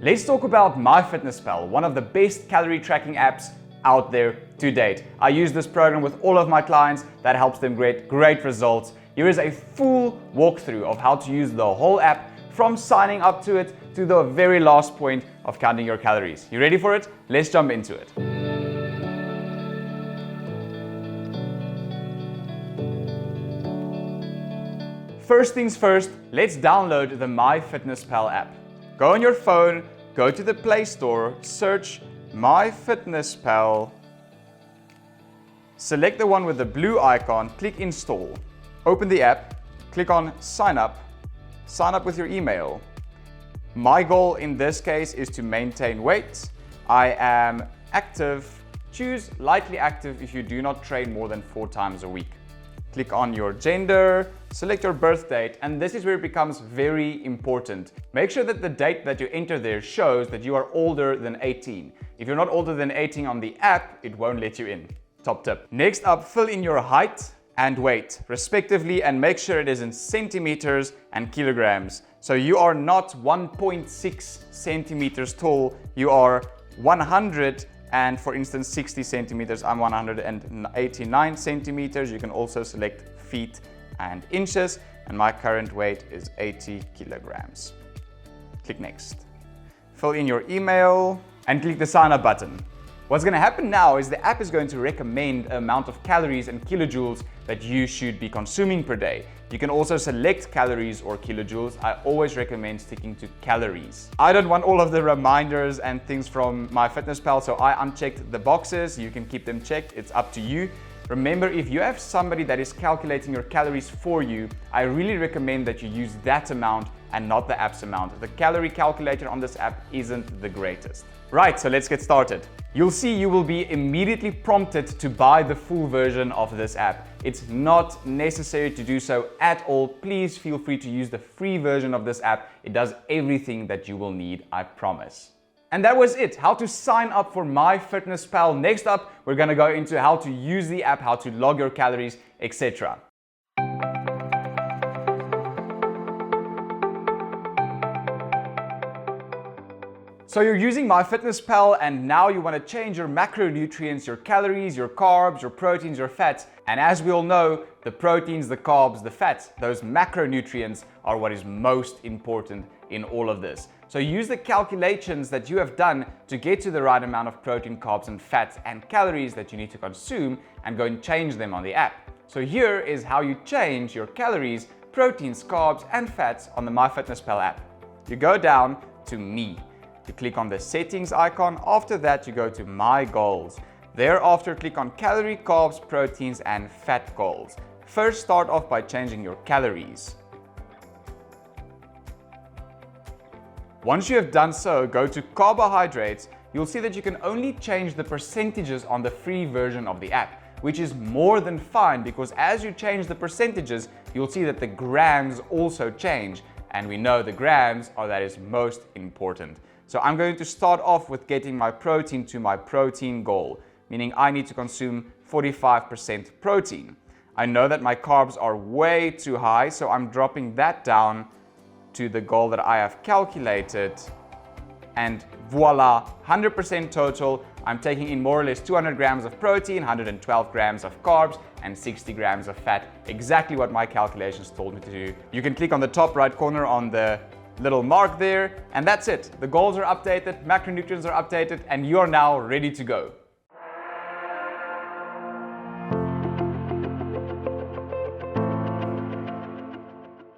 Let's talk about MyfitnessPal, one of the best calorie tracking apps out there to date. I use this program with all of my clients. That helps them get great results. Here is a full walkthrough of how to use the whole app from signing up to it to the very last point of counting your calories. You ready for it? Let's jump into it. First things first, let's download the MyfitnessPal app. Go on your phone, go to the Play Store, search MyfitnessPal, select the one with the blue icon, click install, open the app, click on sign up with your email. My goal in this case is to maintain weight. I am active. Choose lightly active if you do not train more than 4 times a week. Click on your gender, select your birth date, and this is where it becomes very important. Make sure that the date that you enter there shows that you are older than 18. If you're not older than 18 on the app, it won't let you in. Top tip. Next up, fill in your height and weight respectively and make sure it is in centimeters and kilograms. So you are not 1.6 centimeters tall, you are 100 and for instance 60 centimeters, I'm 189 centimeters. You can also select feet and inches, and my current weight is 80 kilograms. Click next. Fill in your email and click the sign up button. What's going to happen now is the app is going to recommend an amount of calories and kilojoules that you should be consuming per day. You can also select calories or kilojoules. I always recommend sticking to calories. I don't want all of the reminders and things from MyfitnessPal, so I unchecked the boxes. You can keep them checked. It's up to you. Remember, if you have somebody that is calculating your calories for you, I really recommend that you use that amount and not the app's amount. The calorie calculator on this app isn't the greatest. Right, so let's get started. You'll see you will be immediately prompted to buy the full version of this app. It's not necessary to do so at all. Please feel free to use the free version of this app. It does everything that you will need, I promise. And that was it, how to sign up for MyfitnessPal. Next up, we're gonna go into how to use the app, how to log your calories, etc. So you're using MyfitnessPal and now you want to change your macronutrients, your calories, your carbs, your proteins, your fats. And as we all know, the proteins, the carbs, the fats, those macronutrients are what is most important in all of this. So use the calculations that you have done to get to the right amount of protein, carbs, and fats and calories that you need to consume and go and change them on the app. So here is how you change your calories, proteins, carbs, and fats on the MyfitnessPal app. You go down to Me. You click on the settings icon. After that, you go to My Goals. Thereafter, click on Calorie, Carbs, Proteins, and Fat Goals. First, start off by changing your calories. Once you have done so, go to Carbohydrates. You'll see that you can only change the percentages on the free version of the app, which is more than fine because as you change the percentages, you'll see that the grams also change. And we know the grams are that is most important. So I'm going to start off with getting my protein to my protein goal, meaning I need to consume 45% protein. I know that my carbs are way too high, so I'm dropping that down to the goal that I have calculated. And voila, 100% total. I'm taking in more or less 200 grams of protein, 112 grams of carbs, and 60 grams of fat. Exactly what my calculations told me to do. You can click on the top right corner on the little mark there, and that's it. The goals are updated, macronutrients are updated, and you are now ready to go.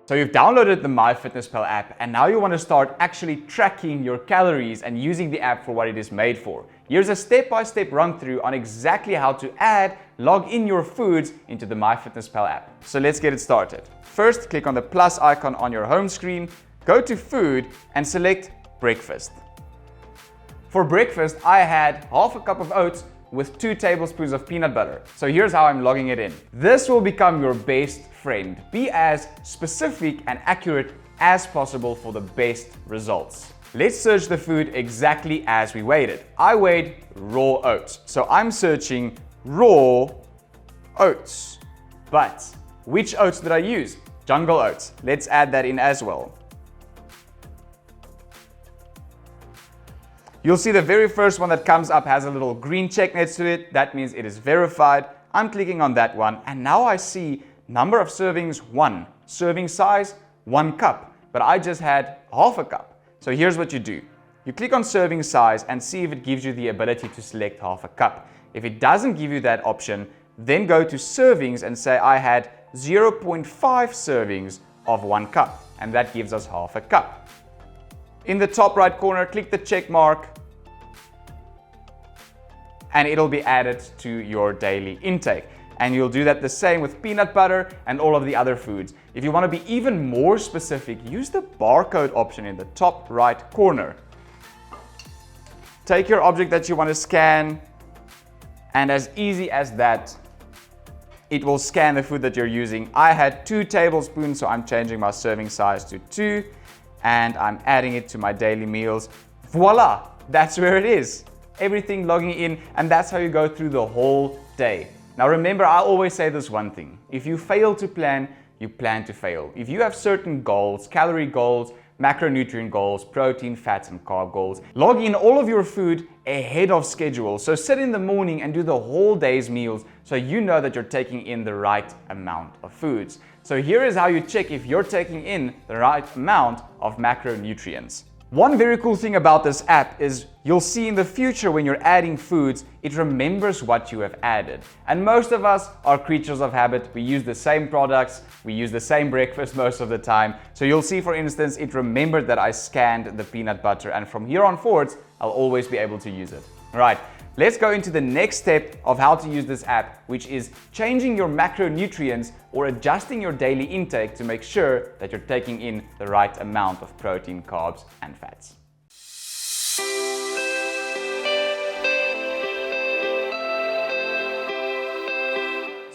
So you've downloaded the MyfitnessPal app, and now you want to start actually tracking your calories and using the app for what it is made for. Here's a step-by-step run-through on exactly how to log in your foods into the MyfitnessPal app. So let's get it started. First, click on the plus icon on your home screen, go to Food, and select Breakfast. For breakfast, I had half a cup of oats with 2 tablespoons of peanut butter. So here's how I'm logging it in. This will become your best friend. Be as specific and accurate as possible for the best results. Let's search the food exactly as we weighed it. I weighed raw oats. So I'm searching raw oats. But which oats did I use? Jungle oats. Let's add that in as well. You'll see the very first one that comes up has a little green check next to it. That means it is verified. I'm clicking on that one, and now I see number of servings 1, serving size 1 cup, but I just had half a cup. So here's what you do. You click on serving size and see if it gives you the ability to select half a cup. If it doesn't give you that option, then go to servings and say I had 0.5 servings of 1 cup, and that gives us half a cup. In the top right corner, click the check mark and it'll be added to your daily intake. And you'll do that the same with peanut butter and all of the other foods. If you want to be even more specific, use the barcode option in the top right corner. Take your object that you want to scan, and as easy as that, it will scan the food that you're using. I had 2 tablespoons, so I'm changing my serving size to 2, and I'm adding it to my daily meals. Voila, that's where it is. Everything logging in, and that's how you go through the whole day. Now remember, I always say this one thing. If you fail to plan, you plan to fail. If you have certain goals, calorie goals, macronutrient goals, protein, fats, and carb goals, log in all of your food ahead of schedule. So sit in the morning and do the whole day's meals so you know that you're taking in the right amount of foods. So here is how you check if you're taking in the right amount of macronutrients. One very cool thing about this app is you'll see in the future when you're adding foods, it remembers what you have added. And most of us are creatures of habit. We use the same products, we use the same breakfast most of the time. So you'll see, for instance, it remembered that I scanned the peanut butter, and from here on forwards, I'll always be able to use it. All right, let's go into the next step of how to use this app, which is changing your macronutrients or adjusting your daily intake to make sure that you're taking in the right amount of protein, carbs, and fats.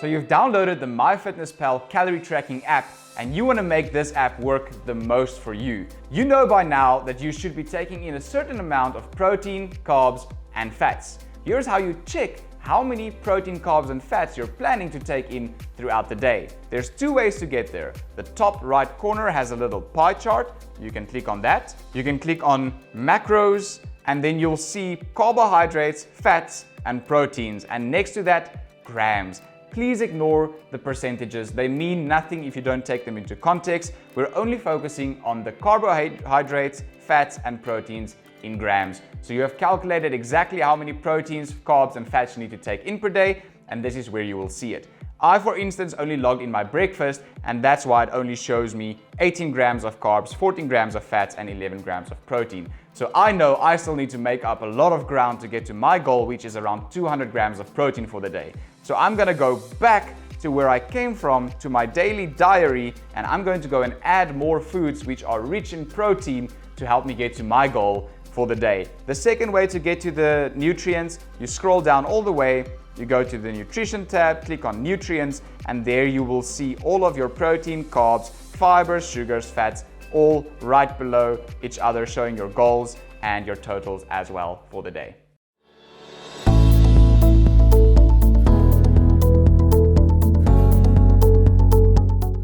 So you've downloaded the MyfitnessPal calorie tracking app, and you want to make this app work the most for you. You know by now that you should be taking in a certain amount of protein, carbs, and fats. Here's how you check how many protein, carbs, and fats you're planning to take in throughout the day. There's 2 ways to get there. The top right corner has a little pie chart. You can click on that. You can click on macros, and then you'll see carbohydrates, fats, and proteins. And next to that, grams. Please ignore the percentages. They mean nothing if you don't take them into context. We're only focusing on the carbohydrates, fats, and proteins in grams. So you have calculated exactly how many proteins, carbs, and fats you need to take in per day, and this is where you will see it. I, for instance, only logged in my breakfast, and that's why it only shows me 18 grams of carbs, 14 grams of fats, and 11 grams of protein. So I know I still need to make up a lot of ground to get to my goal, which is around 200 grams of protein for the day. So I'm gonna go back to where I came from, to my daily diary, and I'm going to go and add more foods which are rich in protein to help me get to my goal for the day. The second way to get to the nutrients, you scroll down all the way, you go to the nutrition tab, click on nutrients, and there you will see all of your protein, carbs, fibers, sugars, fats, all right below each other, showing your goals and your totals as well for the day.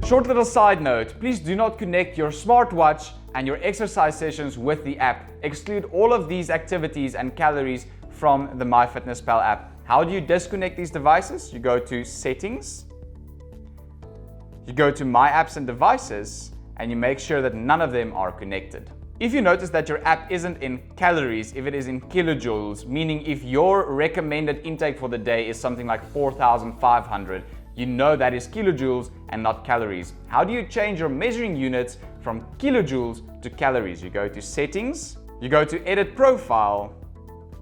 Short little side note, please do not connect your smartwatch and your exercise sessions with the app. Exclude all of these activities and calories from the MyFitnessPal app. How do you disconnect these devices? You go to settings, you go to my apps and devices, and you make sure that none of them are connected. If you notice that your app isn't in calories, if it is in kilojoules, meaning if your recommended intake for the day is something like 4,500, you know that is kilojoules and not calories. How do you change your measuring units from kilojoules to calories? You go to settings, you go to edit profile,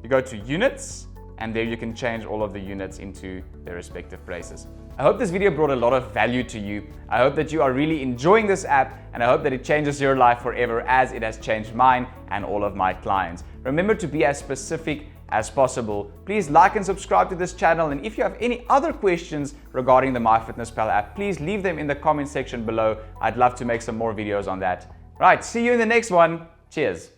you go to units, and there you can change all of the units into their respective places. I hope this video brought a lot of value to you. I hope that you are really enjoying this app, and I hope that it changes your life forever as it has changed mine and all of my clients. Remember to be as specific as possible. Please like and subscribe to this channel, and if you have any other questions regarding the MyFitnessPal app, please leave them in the comment section below. I'd love to make some more videos on that. Right, see you in the next one. Cheers.